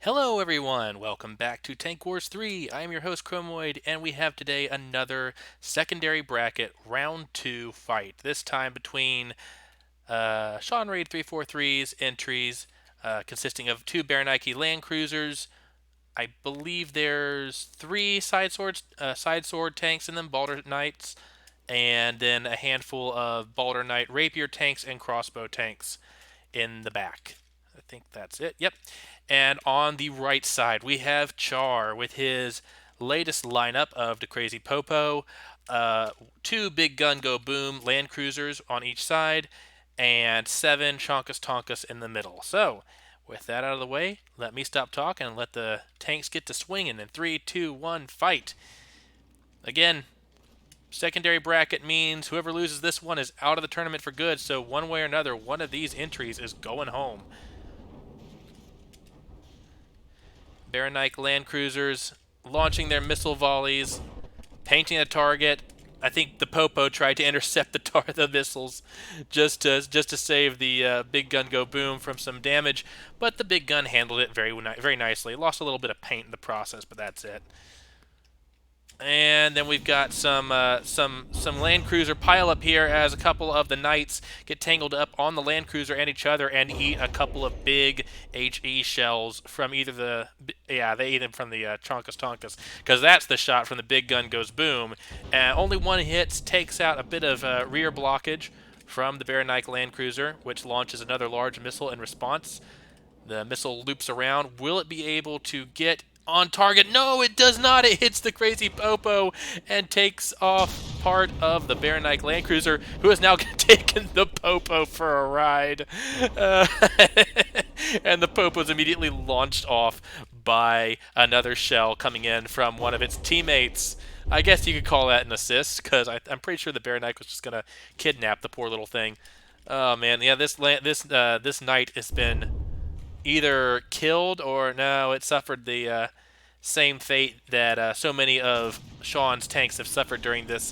Hello, everyone. Welcome back to Tank Wars 3. I am your host, Chromoid, and we have today another secondary bracket round 2 fight. This time between shawnreed343's entries, consisting of two Baranike Land Cruisers. I believe there's three side sword tanks in them, Balder Knights, and then a handful of Balder Knight Rapier tanks and crossbow tanks in the back. I think that's it. Yep. And on the right side, we have Char with his latest lineup of the Crazy Popo, uh, two Big Gun Go Boom Land Cruisers on each side, and seven Chonkus Tonkus in the middle. So, with that out of the way, let me stop talking and let the tanks get to swinging. In 3, 2, 1, fight. Again, secondary bracket means whoever loses this one is out of the tournament for good. So, one way or another, one of these entries is going home. Baranike Land Cruisers launching their missile volleys, painting a target. I think the Popo tried to intercept the missiles just to save the big gun go boom from some damage, but the big gun handled it very nicely. Lost a little bit of paint in the process, but that's it. And then we've got some Land Cruiser pile up here as a couple of the Knights get tangled up on the Land Cruiser and each other and eat a couple of big HE shells from either they eat them from the Chonkus Tonkus, because that's the shot from the big gun goes boom, and only one hits, takes out a bit of rear blockage from the Baranike Land Cruiser, which launches another large missile in response. The missile loops around. Will it be able to get on target? No, it does not. It hits the Crazy Popo and takes off part of the Baranike Land Cruiser, who has now taken the Popo for a ride. Uh, and the Popo is immediately launched off by another shell coming in from one of its teammates. I guess you could call that an assist, because I'm pretty sure the Baranike was just going to kidnap the poor little thing. Oh man, yeah, this knight has been either killed or no, it suffered the same fate that so many of Sean's tanks have suffered during this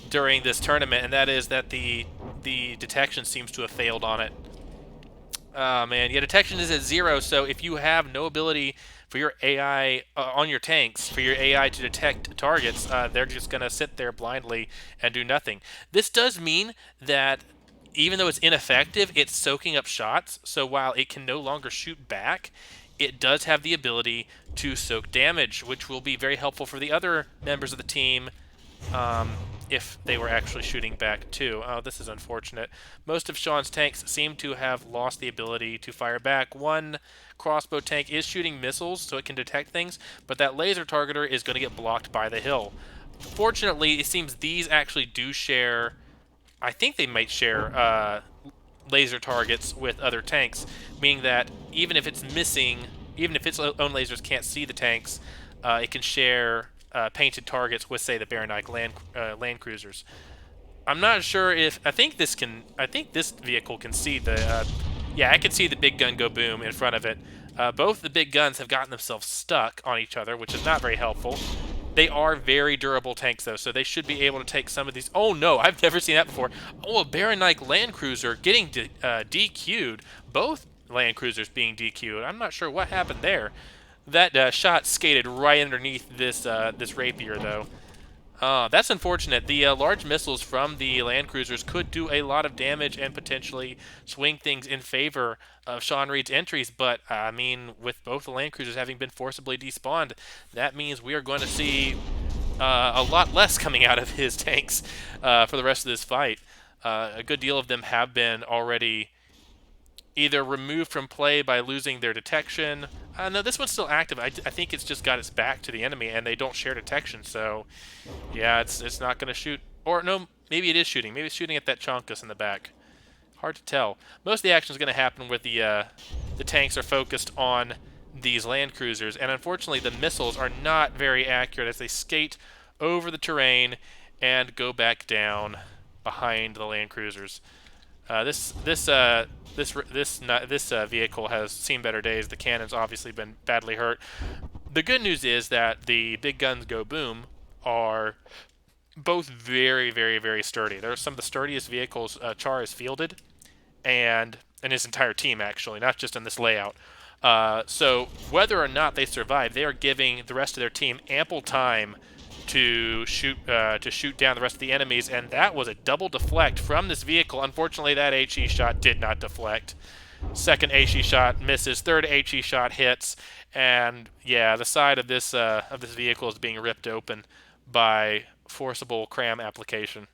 tournament, and that is that the detection seems to have failed on it. Oh man, yeah, detection is at 0, so if you have no ability for your AI on your tanks, for your AI to detect targets, they're just going to sit there blindly and do nothing. This does mean that even though it's ineffective, it's soaking up shots, so while it can no longer shoot back, it does have the ability to soak damage, which will be very helpful for the other members of the team if they were actually shooting back too. Oh, this is unfortunate. Most of Sean's tanks seem to have lost the ability to fire back. One crossbow tank is shooting missiles, so it can detect things, but that laser targeter is going to get blocked by the hill. Fortunately, it seems these actually do share... I think they might share laser targets with other tanks, meaning that even if it's missing, even if its own lasers can't see the tanks, it can share painted targets with, say, the Baranike land cruisers. I'm not sure if I think this can. I think this vehicle can see the. Yeah, I can see the big gun go boom in front of it. Both the big guns have gotten themselves stuck on each other, which is not very helpful. They are very durable tanks, though, so they should be able to take some of these. Oh no, I've never seen that before. Oh, a Baranike Land Cruiser getting DQ'd. Both Land Cruisers being DQ'd. I'm not sure what happened there. That shot skated right underneath this Rapier, though. That's unfortunate. The large missiles from the Land Cruisers could do a lot of damage and potentially swing things in favor of Sean Reed's entries, but I mean, with both the Land Cruisers having been forcibly despawned, that means we are going to see a lot less coming out of his tanks for the rest of this fight. A good deal of them have been already either removed from play by losing their detection. No, this one's still active. I think it's just got its back to the enemy, and they don't share detection, so yeah, it's not going to shoot. Or no, maybe it is shooting. Maybe it's shooting at that Chonkus in the back. Hard to tell. Most of the action is going to happen with the tanks are focused on these Land Cruisers, and unfortunately the missiles are not very accurate as they skate over the terrain and go back down behind the Land Cruisers. This vehicle has seen better days. The cannon's obviously been badly hurt. The good news is that the big guns go boom are both very, very, very sturdy. They're some of the sturdiest vehicles Char has fielded, and his entire team actually, not just in this layout. So whether or not they survive, they are giving the rest of their team ample time to shoot down the rest of the enemies, and that was a double deflect from this vehicle. Unfortunately, that HE shot did not deflect. Second HE shot misses. Third HE shot hits, and yeah, the side of this vehicle is being ripped open by forcible cram application.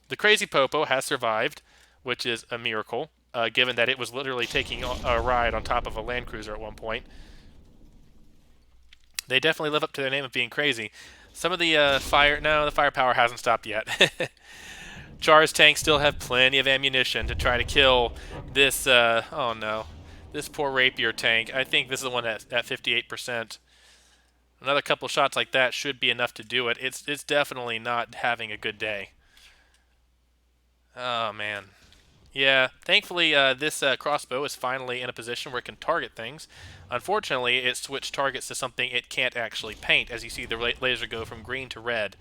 The Crazy Popo has survived, which is a miracle, given that it was literally taking a ride on top of a Land Cruiser at one point. They definitely live up to their name of being crazy. Some of the the firepower hasn't stopped yet. Char's tanks still have plenty of ammunition to try to kill this, oh no, this poor Rapier tank. I think this is the one at 58%. Another couple shots like that should be enough to do it. It's definitely not having a good day. Oh, man. Yeah, thankfully this crossbow is finally in a position where it can target things. Unfortunately, it switched targets to something it can't actually paint, as you see the laser go from green to red.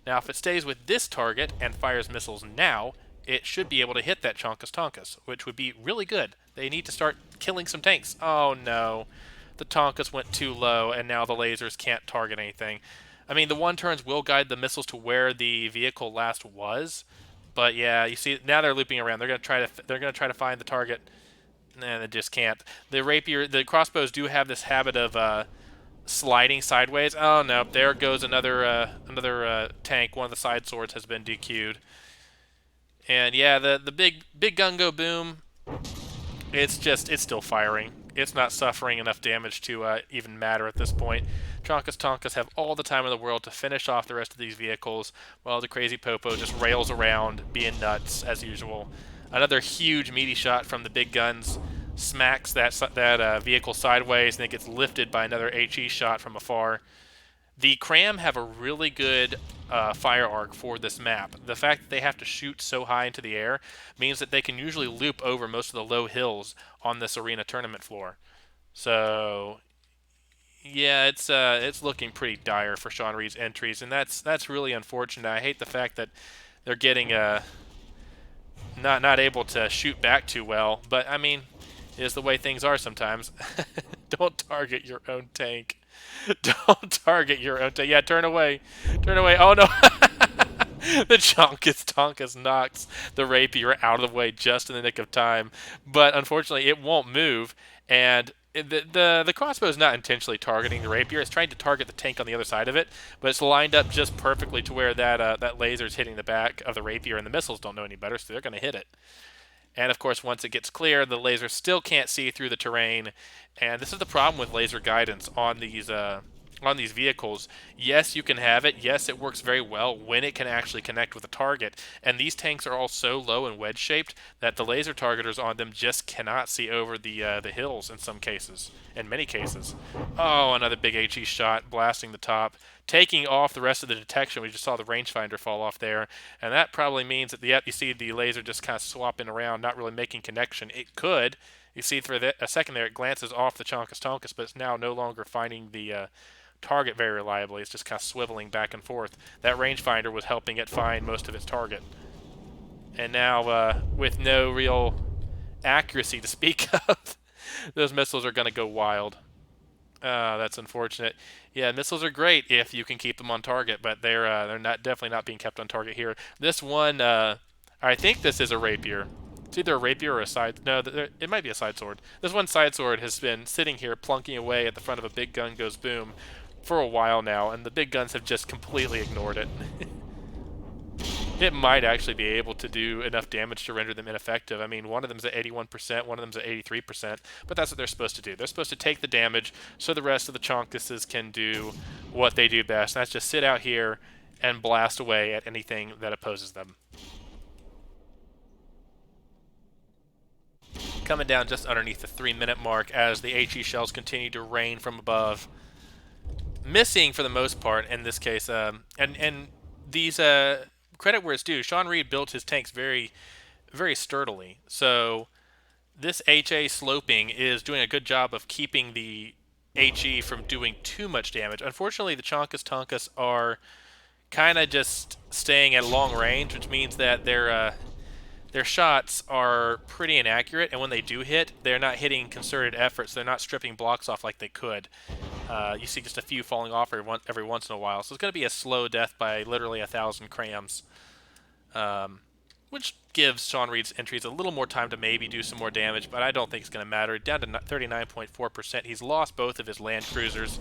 Now, if it stays with this target and fires missiles now, it should be able to hit that Chonkus Tonkus, which would be really good. They need to start killing some tanks. Oh no, the Tonkus went too low, and now the lasers can't target anything. I mean, the one turns will guide the missiles to where the vehicle last was, but yeah, you see now they're looping around. They're gonna try to find the target, and they just can't. The crossbows do have this habit of sliding sideways. Oh no, there goes another tank. One of the side swords has been DQ'd. And yeah, the big gun go boom. It's still firing. It's not suffering enough damage to even matter at this point. Chonkus Tonkus have all the time in the world to finish off the rest of these vehicles, while the Crazy Popo just rails around, being nuts as usual. Another huge meaty shot from the big guns smacks that vehicle sideways, and it gets lifted by another HE shot from afar. The Cram have a really good fire arc for this map. The fact that they have to shoot so high into the air means that they can usually loop over most of the low hills on this arena tournament floor. So yeah, it's looking pretty dire for Sean Reed's entries, and that's really unfortunate. I hate the fact that they're getting not able to shoot back too well, but I mean, it is the way things are sometimes. Don't target your own tank. Don't target your own tank. Yeah, turn away. Turn away. Oh no. The Chonkus Tonkus knocks the Rapier out of the way just in the nick of time, but unfortunately it won't move, and the crossbow is not intentionally targeting the Rapier. It's trying to target the tank on the other side of it, but it's lined up just perfectly to where that laser is hitting the back of the Rapier, and the missiles don't know any better, so they're going to hit it. And of course, once it gets clear, the laser still can't see through the terrain. And this is the problem with laser guidance on these vehicles. Yes, you can have it. Yes, it works very well when it can actually connect with a target. And these tanks are all so low and wedge-shaped that the laser targeters on them just cannot see over the hills in some cases, in many cases. Oh, another big HE shot blasting the top, taking off the rest of the detection. We just saw the rangefinder fall off there, and that probably means that you see the laser just kind of swapping around, not really making connection. It could. You see for a second there, it glances off the Chonkus Tonkus, but it's now no longer finding the target very reliably. It's just kind of swiveling back and forth. That rangefinder was helping it find most of its target. And now, with no real accuracy to speak of, those missiles are going to go wild. That's unfortunate. Yeah, missiles are great if you can keep them on target, but they're definitely not being kept on target here. This one, I think this is a Rapier. It's either a Rapier or a side. No, it might be a side sword. This one side sword has been sitting here plunking away at the front of a big gun goes boom for a while now, and the big guns have just completely ignored it. It might actually be able to do enough damage to render them ineffective. I mean, one of them's at 81%, one of them's at 83%, but that's what they're supposed to do. They're supposed to take the damage so the rest of the Chonkuses can do what they do best, and that's just sit out here and blast away at anything that opposes them. Coming down just underneath the 3-minute mark as the HE shells continue to rain from above. Missing for the most part in this case, and these credit where it's due. Sean Reed built his tanks very, very sturdily. So this HA sloping is doing a good job of keeping the HE from doing too much damage. Unfortunately, the Chonkus Tonkus are kind of just staying at long range, which means that they're their shots are pretty inaccurate, and when they do hit, they're not hitting concerted efforts. They're not stripping blocks off like they could. You see just a few falling off every once in a while. So it's going to be a slow death by literally 1,000 crams, um, which gives Sean Reed's entries a little more time to maybe do some more damage, but I don't think it's going to matter. Down to 39.4%. He's lost both of his land cruisers.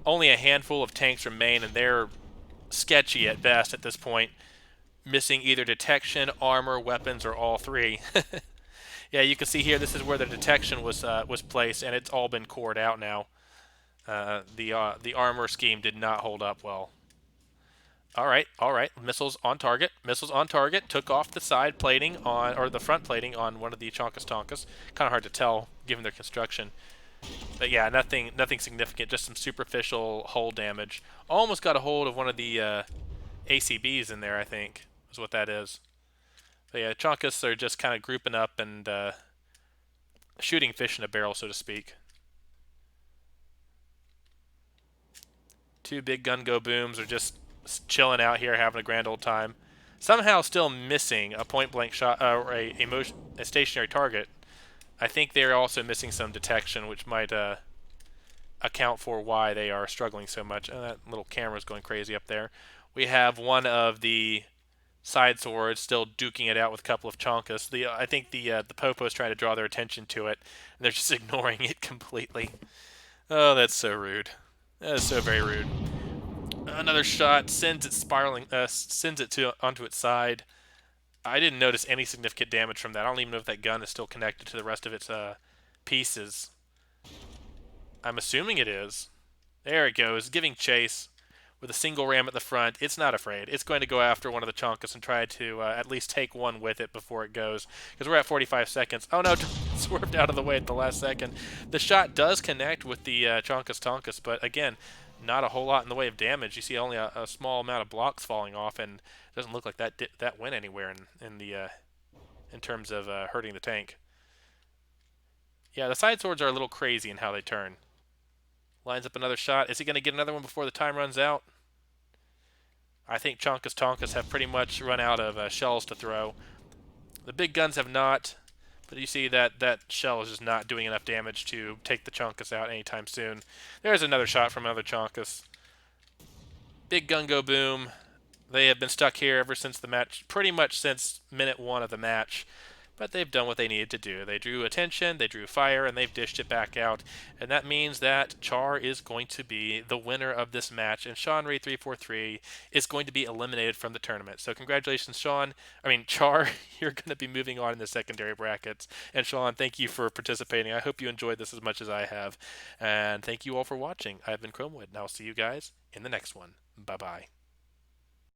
Only a handful of tanks remain, and they're sketchy at best at this point, missing either detection, armor, weapons, or all three. Yeah, you can see here this is where the detection was placed, and it's all been cored out now. The armor scheme did not hold up well. All right, all right. Missiles on target. Missiles on target. Took off the side plating on, or the front plating on one of the Chonkas Tonkas. Kind of hard to tell given their construction. But yeah, nothing significant. Just some superficial hull damage. Almost got a hold of one of the ACBs in there, I think, is what that is. But yeah, Chonkas are just kind of grouping up and shooting fish in a barrel, so to speak. Two big gun go booms are just chilling out here, having a grand old time. Somehow still missing a point blank shot or a stationary target. I think they're also missing some detection, which might account for why they are struggling so much. That little camera's going crazy up there. We have one of the side swords still duking it out with a couple of Chonkas. I think the Popo is trying to draw their attention to it, and they're just ignoring it completely. Oh, that's so rude. That is so very rude. Another shot sends it spiraling, sends it onto its side. I didn't notice any significant damage from that. I don't even know if that gun is still connected to the rest of its pieces. I'm assuming it is. There it goes, giving chase with a single ram at the front. It's not afraid. It's going to go after one of the Chonkas and try to at least take one with it before it goes. Because we're at 45 seconds. Oh no, swerved out of the way at the last second. The shot does connect with the Chonkas Tonkas, but again, not a whole lot in the way of damage. You see only a small amount of blocks falling off, and it doesn't look like that went anywhere in terms of hurting the tank. Yeah, the side swords are a little crazy in how they turn. Lines up another shot. Is he going to get another one before the time runs out? I think Chonkas Tonkas have pretty much run out of shells to throw. The big guns have not, but you see that shell is just not doing enough damage to take the Chonkas out anytime soon. There's another shot from another Chonkas. Big gun go boom. They have been stuck here ever since the match, pretty much since minute 1 of the match. But they've done what they needed to do. They drew attention, they drew fire, and they've dished it back out. And that means that Char is going to be the winner of this match, and shawnreed343 is going to be eliminated from the tournament. So congratulations, Char, you're going to be moving on in the secondary brackets. And Sean, thank you for participating. I hope you enjoyed this as much as I have. And thank you all for watching. I've been Chromewood, and I'll see you guys in the next one. Bye-bye.